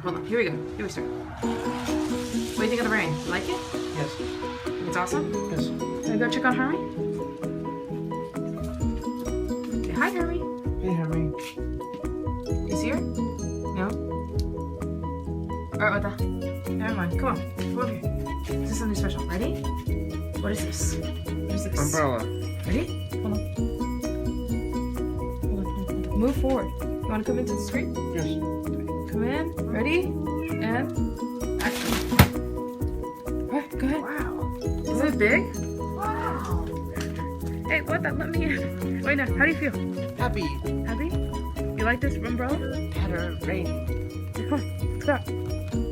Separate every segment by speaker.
Speaker 1: hold on. Here we go. Here we start. What do you think of the rain? You like it?
Speaker 2: Yes.
Speaker 1: Think it's awesome?
Speaker 2: Yes.
Speaker 1: Can I go check on Hermie? Say hi, Hermie.
Speaker 2: Hey, Hermie.
Speaker 1: He's here? No? Alright, Wata. Never mind. Come on. Come over here. This is something special. Ready? What is this? What is this?
Speaker 2: Umbrella.
Speaker 1: Ready? Hold on. Hold on. Move forward. You want to come into the screen?
Speaker 2: Yes.
Speaker 1: Come in. Ready? And action. Alright, go ahead.
Speaker 2: Wow.
Speaker 1: Is it big?
Speaker 2: Wow.
Speaker 1: Hey, Wata, let me in. Wait, now, how do you feel?
Speaker 2: Happy.
Speaker 1: Happy? You like this umbrella?
Speaker 2: Better rain.
Speaker 1: Come on, let's go.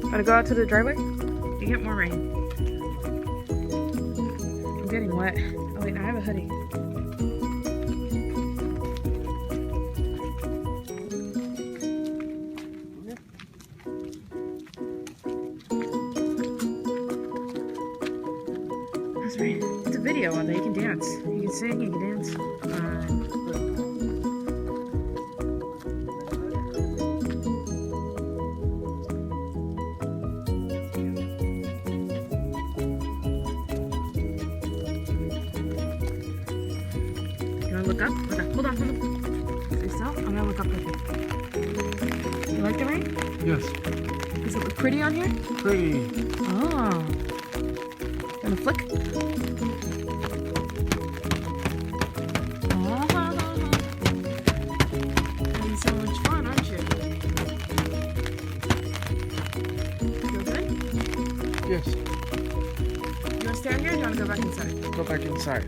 Speaker 1: Wanna go out to the driveway? You get more rain. I'm getting wet. Oh wait, I have a hoodie. That's right. It's a video on there. You can dance. You can sing, you can dance. You wanna look up? Hold on. Stay still. I'm gonna look up with you. You like the rain?
Speaker 2: Yes.
Speaker 1: Does it look pretty on here?
Speaker 2: Pretty.
Speaker 1: Oh. Gonna flick? Oh. Having so much fun, aren't you? Feel good?
Speaker 2: Yes.
Speaker 1: You wanna stay out here or do you wanna go back inside?
Speaker 2: Go back inside.